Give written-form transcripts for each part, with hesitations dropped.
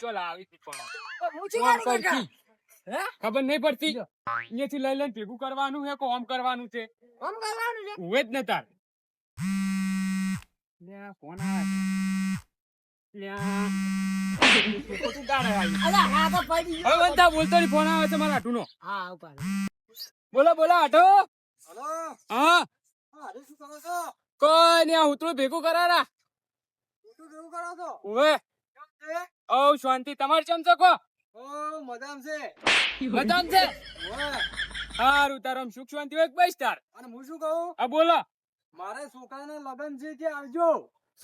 ચો લાવી તી પણ હું શું કોમ કરું કાકા? કરતી. હે? ખબર નહીં પડતી જો. અહીંયાથી લઈ લઈને ભેગું કરવાનું છે કોમ કરવાનું છે આમ કરવાનું છે? ઉવે જ ને તાર લ્યા ફોન આવે છે. લ્યા ખોટું ગાળે આવી. અલા, હા તો પડી ગયો. હવે બધા બોલતો નહીં, ફોન આવે છે મારા હાટુનો. હા, ઉભા રહો. બોલો બોલો હાટો. હલો. હા હા, અરે શું કરો છો? કોઈ નહીં, આ ઉતરું ભેગું કરારા. શું કેવું કરો છો? ઉવે કેમ છે? ઓ શાંતિ તમારે ચમ છો કો ઓ, મજામાં છે. બધામ છે ઓય. હારું તારમ સુખ શાંતિ હોય બસ તાર. અને હું શું કહું? હા બોલો મારે છોકરાના લગ્ન છે કે આવજો.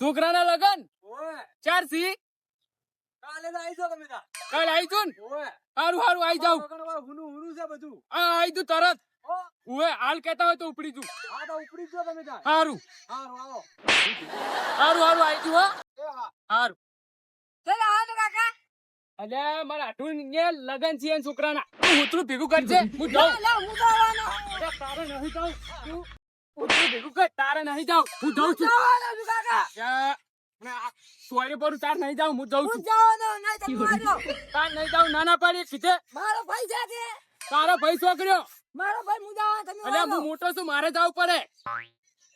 છોકરાના લગન ઓય. ચાર સી કાલે જ આવી જાઓ તમે તાર. કાલ આવી તું ને ઓય. હારું હારું આવી જાઉં. લગ્નમાં હુનું છે બધું. હા આવી તું તરત. ઓ, ઉવે હાલ કેતા હોય તો ઉપડી તું. હા તો ઉપડી જ જાઓ તમે તાર. હારું હારું, આવો. હારું હારું આવી તું હો એ હા. હારું. ચાલ આવો તો કાકા. અલ્યા મારા હાટું ને લગન છે એના છોકરાના તું ઉતરું ભેગું કરજે હું જાઉં. લા, હું તો આવવાનો. અરે તારે નહીં જાઉં તું ઉતરું ભેગું કર તારે નહીં જાઉં હું જાઉં છું. જવાનો છું કાકા. યા, ને આ સોયરે પડું તાર નહીં જાઉં હું જાઉં હું છું. જવાનો નહીં તમે આવજો. તાર નહીં જાઉં નાના પાડી કીધે મારો ભાઈ છે કે? તારો ભાઈ છોકર્યો. મારો ભાઈ હું જવાનો તમે અલ્યા આવજો. હું મોટો છું મારે જવું પડે.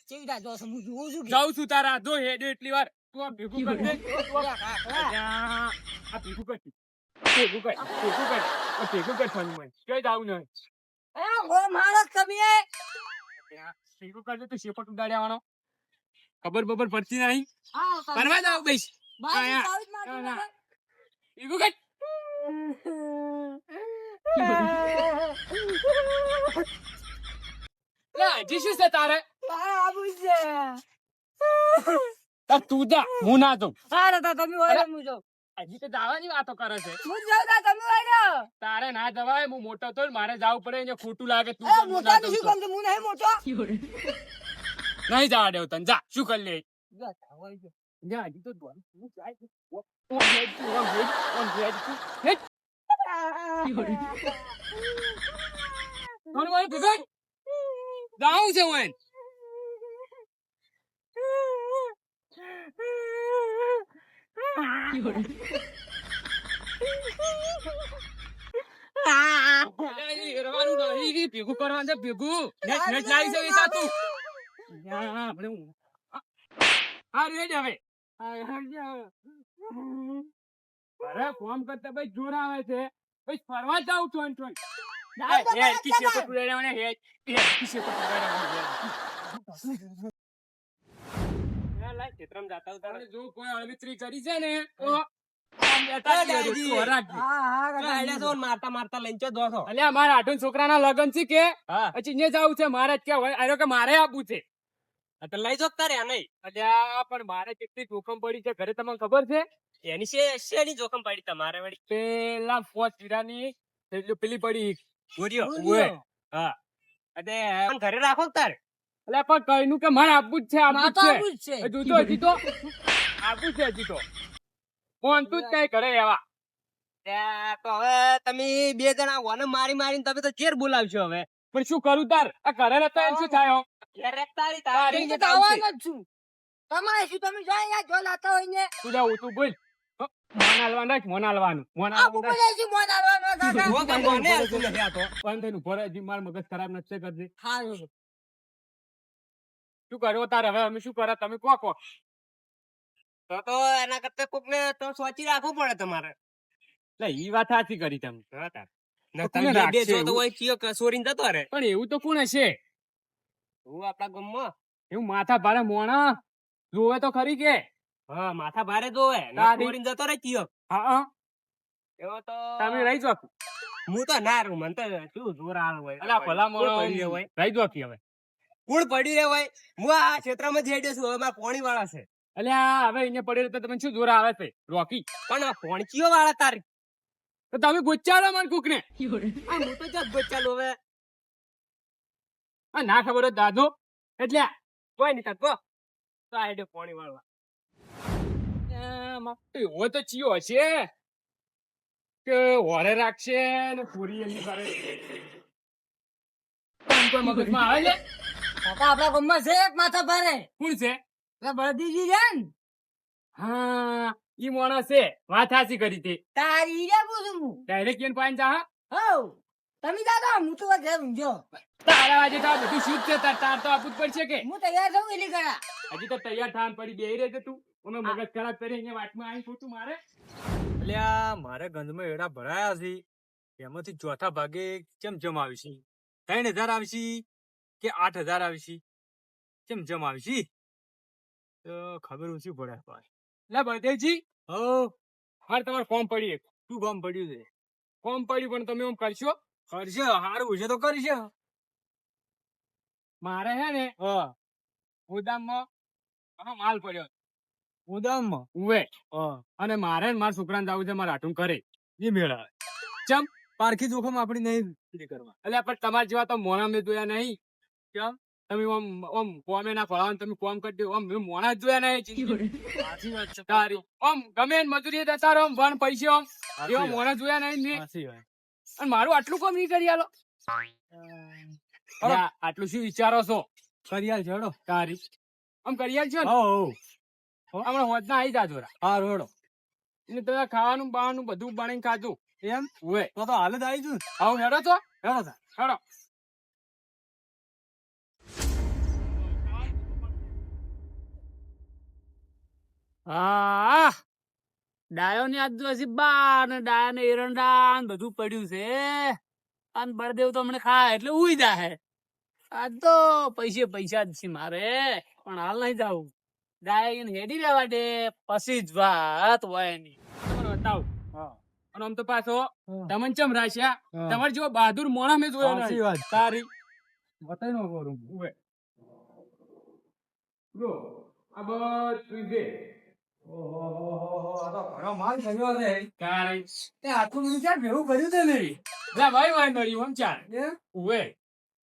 ચીડા જો છું, હું જોઉં છું કે. જાઉં છું તારા જો હેડ એટલી વાર તું આ ભેગું કર દે. અલ્યા, આ ભેગું કર ભેગું કર ભેગું કર આ ભેગું કર ફોન મને ક્યાંય જાવું નહીં. એ, ઓ મારો તમે અલ્યા, ભેગું કરજે તું શેપટ ઉડાડ્યાવાનો ખબર બબર પડતી નહીં. પરવા જાવ બેસ ભેગું કર. લે હજી શું છે તારે તાર તું જા હું ના જાઉં. હજી તો જવાની વાતો કરે છે. તારે ના જવાય હું મોટો તો મારે જવું પડે એને ખોટું લાગે તું તો હું ના જાઉં છું. નહીં જવા દેવું તને જા શું કરી લે જા હજી તો દોડ. હું જાય છે. ઓમ હેડ તું, ઓમ હેડ, ઓમ હેડ તું. હેડ. કોણ બોલે ભગવાન? જાઉં છે હું એને. અલ્યા, એ હેરવાનું નહીં, ભેગું કરવાનું છે, ભેગું. નેટ નેટ લાવી છે વેચા તું. યા, આપણે હું- હા રેડ હવે અરે ફોન કરતા ભાઈ જોર આવે છે ભાઈ ફરવા જાવ છું અંટોન. હેડ કી શેપટ ઉડાડ્યા હેડ કી શેપટ ઉડાડ્યા. લાય ખેતરમ જાતા ઉતારે જો કોઈ અળવિત્રી કરી છે ને તો આમ બેઠા જ રહેજો, તું હરાજી. મારતા મારતા લઈને ચો દોસો. અલ્યા મારા આઠું છોકરાના લગન છે કે પછી ને જાવું છે મારે જ કે આર્યો કે મારે આપવું છે. લઈ જો તારે નહીં અલ્યા પણ મારે કેટલી જોખમ પડી છે ઘરે તમને ખબર છે. એની શેની જોખમ પડી તમારે વળી પેલા પોચ વીરાની પેલી પડી ગોરીઓ ઓએ. હા અને ઘરે રાખો ને તારે અલ્યા પણ કઈનું કે મારે આપવું જ છે આપવું જ છે. છે હજુ તો હજી તો આપવું છે હજી તો ફોન તું જ કઈ કરે એવા. તો હવે તમે બે જણા ઓને મારી મારીને તમે તો ચેર બોલાવશો હવે પણ શું કરું તાર આ ઘરે રહેતા એમ શું થાય હો? તારી હું ને તો આવવાનો જ છું. તમારે શું તમે જો અહીંયા જો લાતા હોય ને તું જા તું બોલ હો, મોન હાલવાનું રાખ, મોન હાલવાનું મોન આ હાલવાનું રાખ. બોલે છે મોન આવવાનો કાકા. પણ તેનું ભરે હજી મારું મગજ ખરાબ નથી કરતી. હારું. શું કર્યો તાર હવે અમે શું કરે તમે કો કો. તો એના કરતા કોક ને તો સોચી રાખવું પડે તમારે એટલે ઈ વાત સાચી કરી તમે. કોને તમે બે રાખશે જો તો એવું? હોય ચિયો કસોરીને જતો રે પણ એવું તો કોણ હશે હું આપણા ગામમાં એવું માથા ભારે મોણા જોવે તો ખરી કે. હા માથા ભારે જોવે ને તારી- ચોરીને જતો રે ચિયો હા હા એવો તો તમે રહી જો હું તો ના રહું મને તો શું જોર આવે હોય અલા ભલા કોણ પડી મોણો રહ્યો હોય રહી જો હવે. કોણ પડી રહ્યો હોય હું આ ક્ષેત્રમાં જ હેડ્યો છું હવે મારા પોણી વાળા છે અલ્યા હવે અહીંયા પડી રહ્યો તો તમે શું જોર આવે છે રોકી. પણ આ પોણચીઓ વાળા તારી તો તમે ગોચારો મન કુક ને. આ હું તો જગ ચાલુ હવે આ ના ખબર હોય દાદો એટલે કોઈ નહીં થતો તો આ હેડ્યો પોણી વાળવા એવો તો ચિયો હશે કે હોરે રાખશે ને પૂરી એની કરે કોઈ મગજમાં આવે છે કાકા આપણા ગામમાં છે એક માથા ભારે કોણ છે એટલે બળદીજી છે ને હા ઈ માણસ છે વાત હાચી કરી તે તારી રે પૂછું હું. ડાયરેક્ટ કેન પાઈન જા હઉ. તમે જાતો હું તો ઘરે ઊંઘ્યો. તારા વાજે તો આ બધું શૂટ છે તાર તો આપવું જ પડશે કે હું તૈયાર થઉં એલી કરા. હજી તો તૈયાર થાન પડી બેહી રહે છે તું અમે મગજ ખરાબ કરી અહીંયા વાતમાં આવી ખોટું મારે અલ્યા મારે ગંધમાં એડા ભરાયા છે એમાંથી ચોથા ભાગે ચમ આવશે 3000 આવશે કે 8000 આવશે ચમ આવશે તો ખબર ઓછી પડે ભાઈ લે બળદેવજી હો હાર તમારે ફોર્મ પડી એક શું કામ પડ્યું છે ફોર્મ પડ્યું પણ તમે એમ કરશો કરશે હારું છે તો કરશે મારે હે ને હા ગોદામમાં આનો માલ પડ્યો ઉદામમાં ઉવે હા અને મારે ને મારા છોકરાને જવું છે મારા હાટું કરે એ મેળા ચમ પારખી જોખમ આપડી નહીં પૂરી કરવા એટલે પણ તમારા જેવા તો મોણા મેં જોયા નહીં કેમ તમે ઓમ કોમે ના ફળાવો તમે કોમ કરી દો ઓમ મેં મોણા જ જોયા નહીં સાચી વાત છે તારી ઓમ ગમે એને મજૂરી જતા રહો વણ પૈસે ઓમ સાચી એવા વાત. મોણા જોયા નહીં મેં સાચી વાત અને મારું આટલું કોમ નહીં કરી આલો અરે, આટલું શું વિચારો છો કરિયાલ છે હેડો તારી આમ કરી આલજો ને હો હમણાં હોદના આવી જાજો હારું હેડો એટલે તમે ખાવાનું બાવાનું બધું બનાવીને ખાધું એમ ઉવે તો હાલ જ આવી છું આવું હેડો તો હેડો તા. હેડો હા ડાયો ની આદિવાસી બા ને ડાયા ને એરંડા ને બધું પડ્યું છે અને બળદેવ તો હમણાં ખાય એટલે ઉઈ જાહે આજ તો પૈસા જ છે મારે પણ હાલ નહીં જાવું ડાયા એને હેડી રહેવા દે પછી જ વાત હોય એની તમને બતાવું હા. અને આમ તો પાછો હા. તમને ચમ રાખ્યા હા. તમારે જેવો બહાદુર મોણા મેં જોયો સાચી નહીં વાત. તારી બતાવી નો કરું ઉવે જો આ બધું છે ઘણો માલ થયો છે તારી તે આટલું બધું ક્યાં ભેગું કર્યું તે નહીં લે ભાઈ વાય નડી ઓમ ચાર એમ ઉવે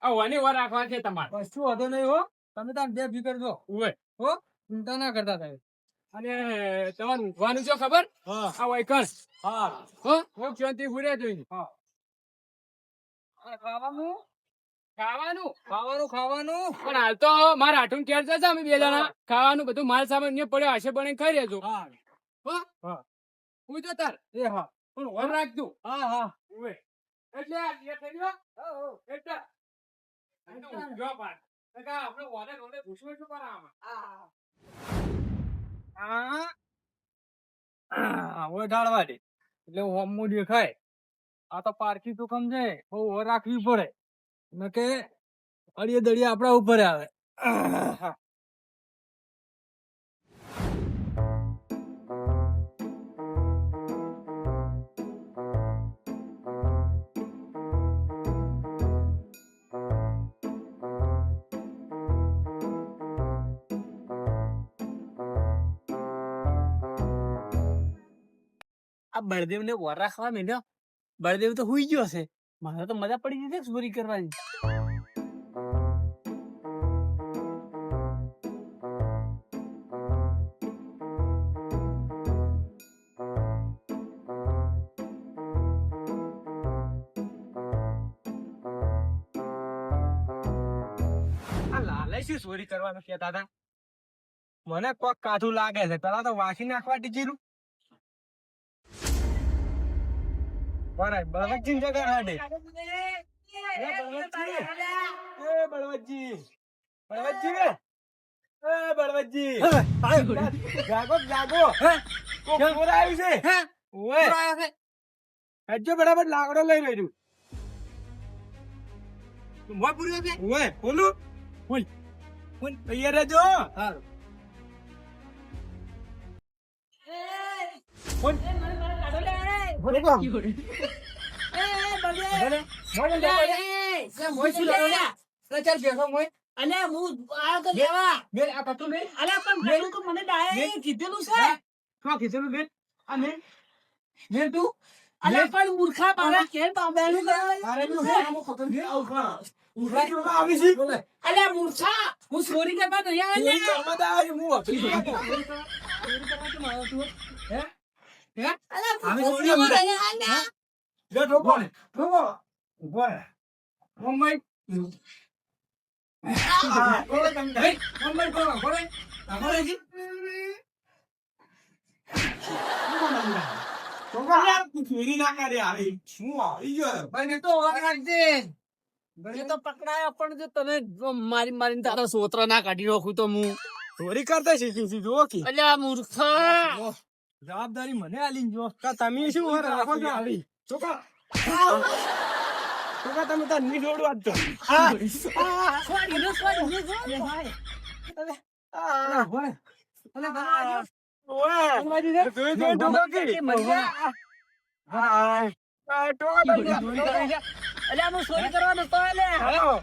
આ વાની વાર રાખવા છે તમારે કશું હતો નહીં હો તમે તાર બે ભી કરજો ઉવે હો ચિંતા ના કરતા થાય અને તમારે ઊંઘવાનું છો ખબર હા આ વાય કણ હા હો હું શાંતિ ફૂરે જોઈને ખાવાનું ખાવાનું ખાવાનું પણ હાલ તો મારા હાટું ક્યારે જશે અમે બે જણા ખાવાનું બધું માલ સામાન ને પડ્યો હશે પણ ખાઈ રહેજો હા હો હા. હું તો તાર એ હા પણ વર રાખજો હા હા ઉવે એટલે આ બે થઈ ગયો એટલે આ તો ઊંઘ્યો પાર કાકા આપણે ઓને ઓને ઘૂસવે શું કરા આમાં હા હવે ઢાળવા દે એટલે હોમું દેખાય આ તો પારખી તો સમજે બહુ ઓર રાખવી પડે ને કે અડીએ દડીએ આપણા ઉપર આવે આ બળદેવ ને વર રાખવા માંડ્યો બળદેવ તો હુઈ ગયો છે મારે તો મજા પડી જતી ચોરી કરવાની આ લાલે શું ચોરી કરવાનું કહેતા હતા મને કોક કાઠું લાગે છે પેલા તો વાસી નાખવા દીધેલું બરાબર બળવતજી ને જગા હાડે બળવતજી બળવતજી જાગો જાગો કોક ચોર આવ્યું છે ઓય હજુ બરાબર લાકડો લઈ રહ્યું મોય પૂર્યો છે ઓય બોલું બોલ બોલ તૈયાર રહેજો હારું બોલ બોલ મૂર્ખા પાડા કેમ પામેલું અલ્યા મૂર્ખા હું ચોરી કરવા નહીં મુંબઈ ચોરી ના કરે આવી શું આવી ગયો એ તો ઓળખાણજે. એ તો પકડાયો પણ જો તને જો મારી મારીને તારા સોતરા ના કાઢી નાખું તો હું ચોરી કરતા શીખી જો કે અલ્યા મૂર્ખા. જવાબદારી મને આલી જો તમે શું રાખો છો આવી ચોકા તમે તાર ની જોડવા જ તો અલ્યા હું ચોરી કરવા નતો આલ્યા.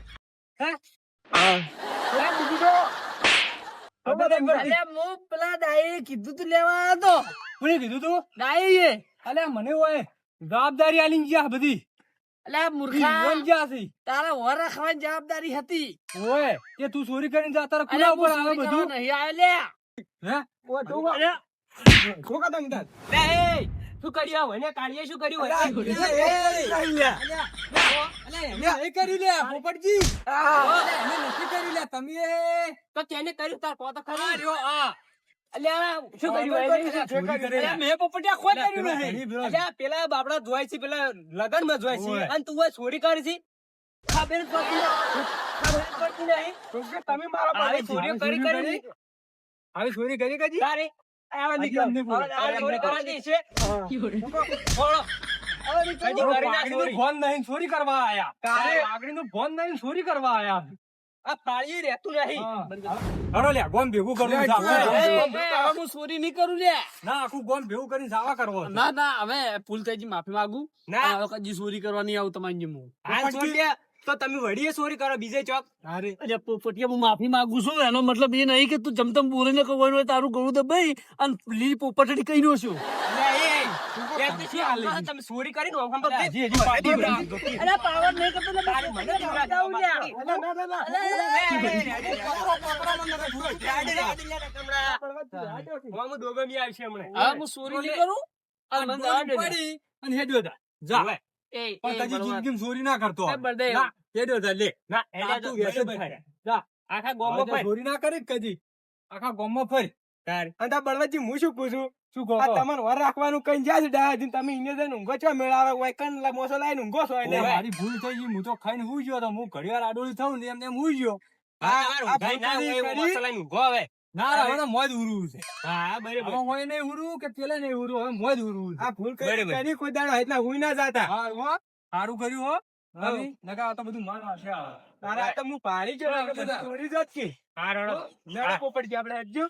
અલ્યા હું પેલા ડાયે કીધું તું લેવા આવ્યો તો. કોને કીધું તું ડાયે અલ્યા મને હોય જવાબદારી આલી ગયા બધી અલ્યા મૂર્ખા કોણ જ્યાં છે તારા વર રાખવાની જવાબદારી હતી. ઓય કે તું ચોરી કરીને જા તારા અલ્યા કુના હું ઉપર આવે ચોરી કરવા બધું નહીં આવ્યો લ્યા. હે ઓ ટોકા અલ્યા ટોકા તમે તાર શું કર્યું વને કાળીએ શું કર્યું એ કરી લે પોપટજી અમે નથી કરી લે તમે તો તેને કર્યું તાર પોતો આ ખરી રહ્યો આ અલ્યા શું કર્યું અલ્યા મેં પોપટિયા ખોટ કર્યું નહીં અલ્યા પેલા બાપડા જોવાય છે પેલા લગન માં જોવાય છે ઓય. અને તું આ ચોરી કરી છે ખબર જ પડતી નહીં. ખબર જ પડતી નહીં. તમે મારા આવી ચોરીઓ કરી કરી આવી ચોરી કરી કજી તારે આવા હજી નીકળ. અમને બોલો. આ ચોરી કરવા દે છે ફોડો. આવા નીકળ. હજી કરી ના આગળનું ચોરી. ફોન નહીં ચોરી કરવા આયા તારે? આગળનું ફોન નહીં ચોરી કરવા આયા આ પાળીએ રહેતું નહીં. હરો લ્યા ગોમ ભેગું કરવું છે એ, આપણે. એ, હવે હું ચોરી નહીં કરું લ્યા. ના આખું ગોમ ભેગું કરીને જાવા કરવો છે. ના ના હવે ભૂલ થઈ ગઈ, માફી માંગુ. ના. હવે કદી ચોરી કરવા નહીં આવું તમારી જેમ હું. આ ચોરીએ તો તમે વડીએ ચોરી કરો બીજે ચોક. અરે અલ્યા પોપટિયા હું માફી માંગુ છું. એનો મતલબ એ નહીં કે તું જમતમ બોલીને કહેવાનું હોય તારું ગળું દબાઈ અને લીલી પોપટડી કહી રહ્યો છું. અલ્યા એ તે શું હાલે? તમે ચોરી કરીને ઓમ પર હજી પાટી અલ્યા પાવર નહીં કરતો ને તારે મને જોડાવડાવું લ્યા. હું દોગમી આવશે હમણાં. હા હું ચોરી નહીં કરું અને મને જવા દે. પડી અને હેડ્યો તા જા હવે. એ, એ, પણ તારી બળવાન. જિંદગીમાં ચોરી ના કરતો એ બળદેવ. ના હેડ્યો તા લે ના એટલે આ તો તું વ્યસન બરોબર. થાય. જા આખા હવે ગામમાં તો ફરી. ચોરી ના કરી જ કદી આખા ગામમાં ફરી તારે. અને તા બળવતજી હું શું પૂછું શું કહો આ તમારે વર રાખવાનું કઈ જ્યાં છે ડાયાથી તમે ઇને જઈને ઊંઘો છો મેળાવે હોય કન મોસો લાઈને ઊંઘો છો એટલે ઓય, મારી ભૂલ થઈ ગઈ હું તો ખાઈને હુઈ ગયો તો હું ઘડીવાર આડોળી થાઉં ને એમને એમ હુઈ ગયો હા, તમારે ઊંઘાય ના ભૂલ હોય એવું કરી. મસાલાને ઊંઘો હવે. ના હવે તો મોજ ઉરવું છે હા, બરાબર. હવે હોય નહીં ઉરવું કે પેલા નહીં ઉરવું હવે મોજ ઉરવું છે આ ભૂલ બરાબર. કરી કોઈ દાડો એટલા હુઈ ના જાતા હા હો સારું કર્યું હો નવી નકા આ તો બધું માનવા છે આ. તારા આ તો હું પાડી ગયો બધા. ચોરી જ કે હા, રડો. પોપટ આપણે હટજો